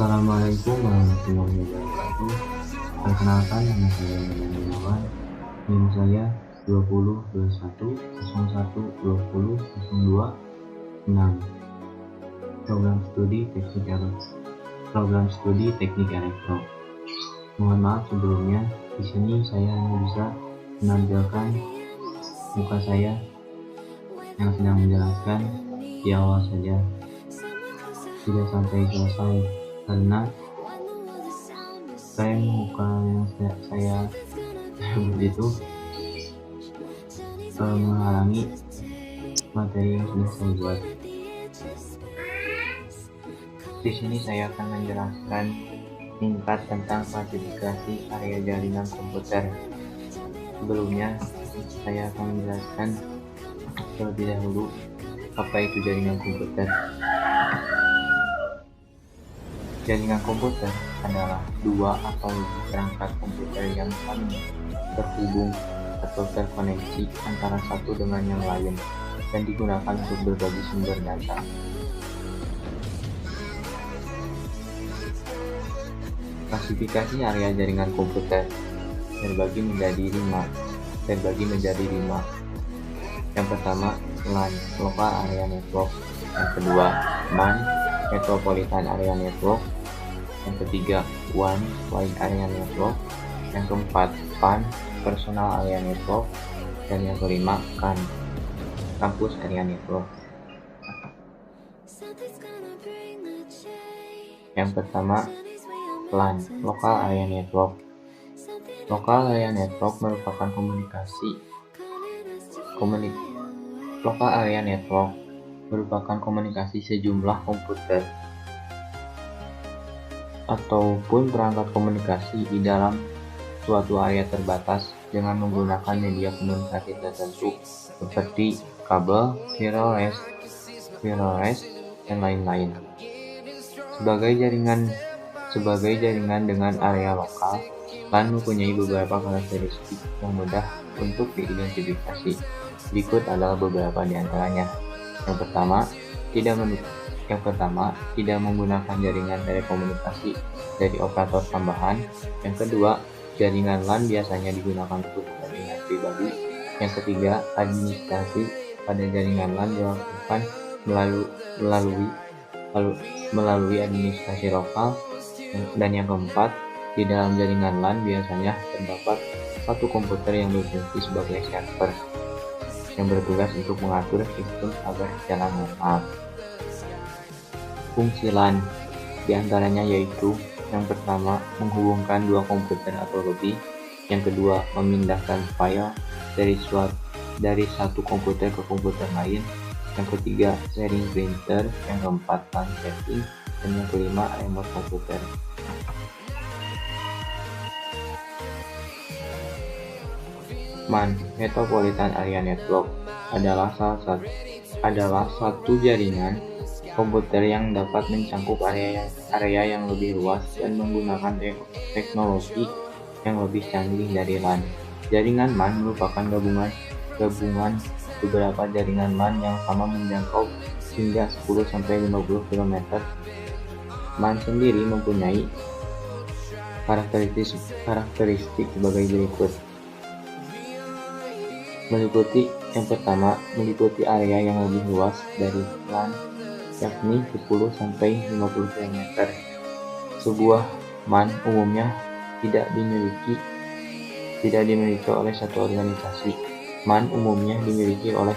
Assalamualaikum warahmatullahi wabarakatuh. Perkenalkan, nama saya Medan Gunawan. NIM saya 202101200206. Program studi teknik elektro. Mohon maaf sebelumnya, di sini saya hanya bisa menampilkan muka saya yang sedang menjelaskan di awal saja, tidak sampai selesai, karena frame muka yang saya begitu menghalangi materi yang sudah saya buat. Di sini saya akan menjelaskan singkat tentang klasifikasi area jaringan komputer. Sebelumnya, saya akan menjelaskan terlebih dahulu apa itu jaringan komputer. Jaringan komputer adalah dua atau lebih perangkat komputer yang saling terhubung atau terkoneksi antara satu dengan yang lain dan digunakan untuk berbagi sumber data. Klasifikasi area jaringan komputer terbagi menjadi lima. Yang pertama, LAN, Local Area Network. Yang kedua, MAN, Metropolitan Area Network. Yang ketiga, WAN, Wide Area Network. Yang keempat, PAN, Personal Area Network. Dan yang kelima, CAN, Campus Area Network. Yang pertama, LAN, Local Area Network. Local Area Network merupakan Local Area Network merupakan komunikasi sejumlah komputer ataupun perangkat komunikasi di dalam suatu area terbatas dengan menggunakan media komunikasi tertentu seperti kabel, wireless, dan lain-lain. Sebagai jaringan dengan area lokal, LAN mempunyai beberapa karakteristik yang mudah untuk diidentifikasi. Berikut adalah beberapa di antaranya. Yang pertama, tidak menggunakan jaringan telekomunikasi dari operator tambahan. Yang kedua, jaringan LAN biasanya digunakan untuk kepentingan pribadi. Yang ketiga, administrasi pada jaringan LAN dilakukan melalui administrasi lokal. Dan yang keempat, di dalam jaringan LAN biasanya terdapat satu komputer yang berfungsi sebagai server yang bertugas untuk mengatur sistem agar jalan normal. Fungsi LAN diantaranya yaitu: yang pertama, menghubungkan dua komputer atau lebih. Yang kedua, memindahkan file dari satu komputer ke komputer lain. Yang ketiga, sharing printer. Yang keempat, LAN setting. Dan yang kelima, remote komputer. MAN, Metropolitan Area Network, adalah satu jaringan komputer yang dapat mencakup area yang lebih luas dan menggunakan teknologi yang lebih canggih dari LAN. Jaringan MAN merupakan gabungan beberapa jaringan LAN yang sama menjangkau hingga 10-50 km. MAN sendiri mempunyai karakteristik sebagai berikut. Meliputi area yang lebih luas dari LAN, yakni 10-50 km. Sebuah MAN umumnya tidak dimiliki oleh satu organisasi. MAN umumnya dimiliki oleh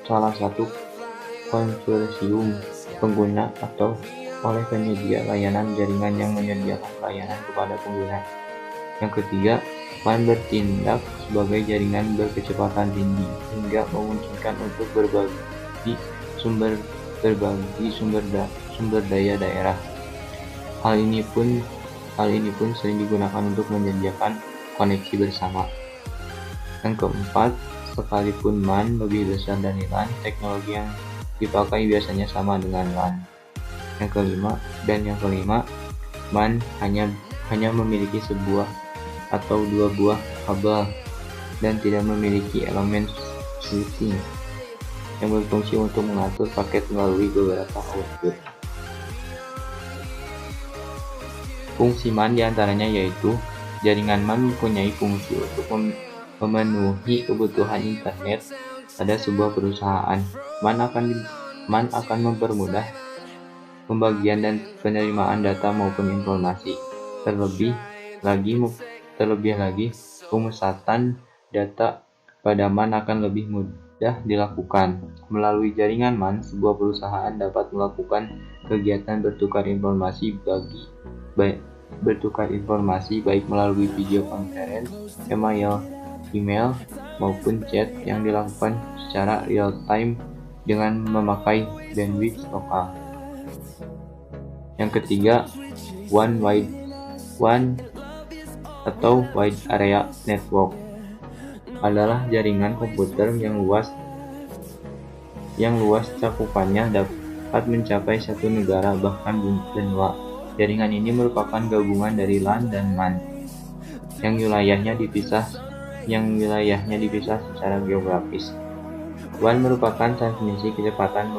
salah satu konsorsium pengguna atau oleh penyedia layanan jaringan yang menyediakan layanan kepada pengguna. Yang ketiga, MAN bertindak sebagai jaringan berkecepatan tinggi hingga memungkinkan untuk berbagi sumber daya daerah. Hal ini pun sering digunakan untuk menyediakan koneksi bersama. Yang keempat, sekalipun MAN lebih besar dari LAN, teknologi yang dipakai biasanya sama dengan LAN. Yang kelima, MAN hanya memiliki sebuah atau dua buah kabel dan tidak memiliki elemen switching yang berfungsi untuk mengatur paket melalui beberapa output. Fungsi MAN diantaranya yaitu jaringan MAN mempunyai fungsi untuk memenuhi kebutuhan internet pada sebuah perusahaan. MAN akan mempermudah pembagian dan penerimaan data maupun informasi. Terlebih lagi, pemusatan data pada MAN akan lebih mudah dilakukan. Melalui jaringan MAN, sebuah perusahaan dapat melakukan kegiatan bertukar informasi baik melalui video conference, email, maupun chat yang dilakukan secara real time dengan memakai bandwidth lokal. Yang ketiga, Wide Area Network adalah jaringan komputer yang luas cakupannya dapat mencapai satu negara bahkan benua. Jaringan ini merupakan gabungan dari LAN dan MAN yang wilayahnya dipisah secara geografis. WAN merupakan transmisi kecepatan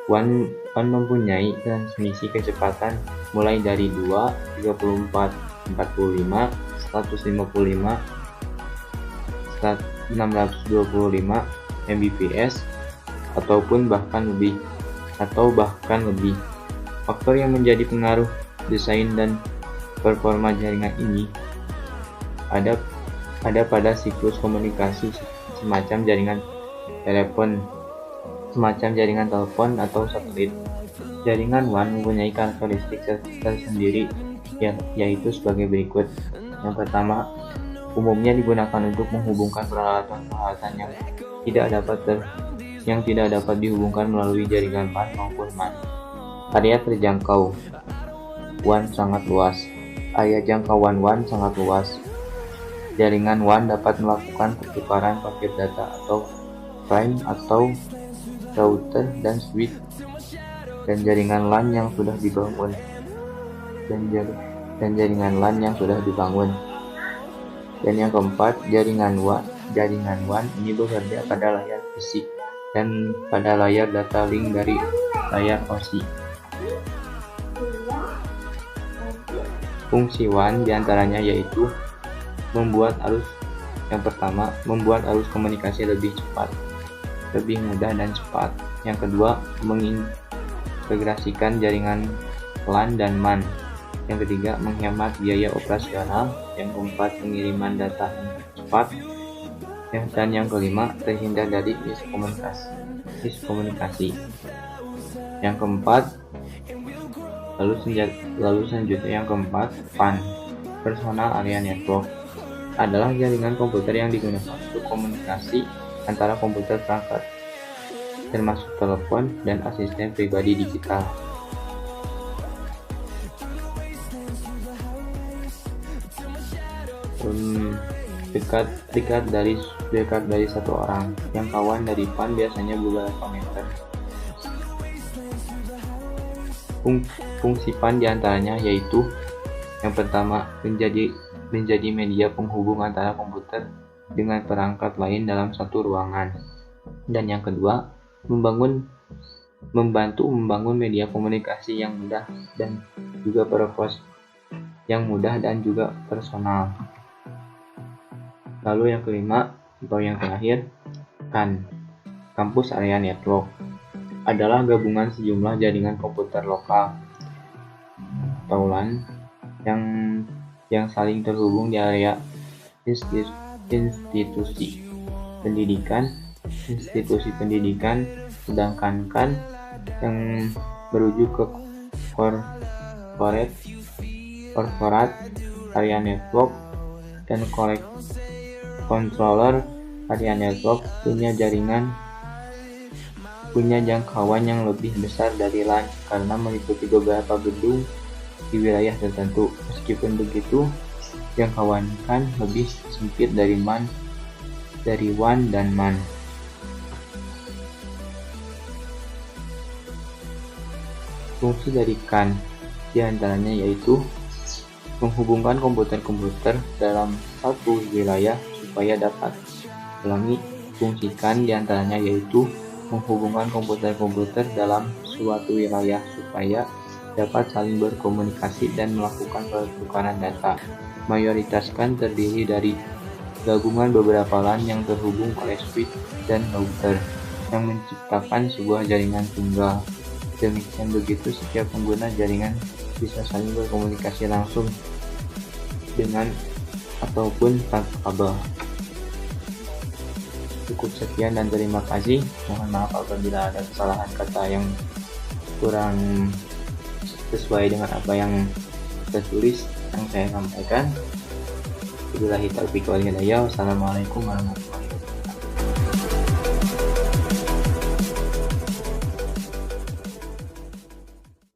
WAN mempunyai transmisi kecepatan mulai dari 2, 34, 45, 155, 625 Mbps ataupun bahkan lebih. Faktor yang menjadi pengaruh desain dan performa jaringan ini ada pada siklus komunikasi semacam jaringan telepon atau satelit. Jaringan WAN mempunyai karakteristik tersendiri yaitu sebagai berikut. Yang pertama, umumnya digunakan untuk menghubungkan peralatan yang tidak dapat dihubungkan melalui jaringan MAN maupun MAN. Area terjangkau WAN sangat luas. Area jangkauan WAN sangat luas. Jaringan WAN dapat melakukan pertukaran paket data atau frame atau router dan switch dan jaringan LAN yang sudah dibangun. Dan yang keempat, jaringan WAN ini bekerja pada layar fisik dan pada layar data link dari layar OSI. Fungsi WAN diantaranya yaitu membuat arus komunikasi lebih cepat, lebih mudah dan cepat. Yang kedua, mengintegrasikan jaringan LAN dan MAN. Yang ketiga, menghemat biaya operasional. Yang keempat, pengiriman data yang cepat. Dan yang kelima, terhindar dari miskomunikasi. Yang keempat, lalu selanjutnya yang keempat, PAN, Personal Area Network, adalah jaringan komputer yang digunakan untuk komunikasi antara komputer perangkat, termasuk telepon dan asisten pribadi digital. Dekat dari satu orang. Jangkauan dari PAN biasanya beberapa meter. Fungsi PAN diantaranya yaitu yang pertama, menjadi media penghubung antara komputer dengan perangkat lain dalam satu ruangan. Dan yang kedua, membantu membangun media komunikasi yang mudah dan juga personal. Lalu yang kelima atau yang terakhir, CAN, Campus Area Network, adalah gabungan sejumlah jaringan komputer lokal atau LAN yang saling terhubung di area institusi pendidikan, sedangkan CAN yang merujuk ke corporate area network dan controller area network punya jangkauan yang lebih besar dari LAN karena meliputi beberapa gedung di wilayah tertentu. Meskipun begitu, jangkauan CAN lebih sempit dari WAN dan MAN. Fungsi dari CAN diantaranya yaitu menghubungkan komputer-komputer dalam satu wilayah supaya dapat fungsi CAN diantaranya yaitu menghubungkan komputer-komputer dalam suatu wilayah supaya dapat saling berkomunikasi dan melakukan pertukaran data. Mayoritas LAN terdiri dari gabungan beberapa LAN yang terhubung oleh switch dan router yang menciptakan sebuah jaringan tunggal. Demikian begitu, setiap pengguna jaringan bisa saling berkomunikasi langsung dengan ataupun tanpa kabel. Cukup sekian dan terima kasih. Mohon maaf apabila ada kesalahan kata yang kurang sesuai dengan apa yang tertulis yang saya sampaikan. Wabillahi taufiq wal hidayah. Wassalamualaikum warahmatullahi wabarakatuh.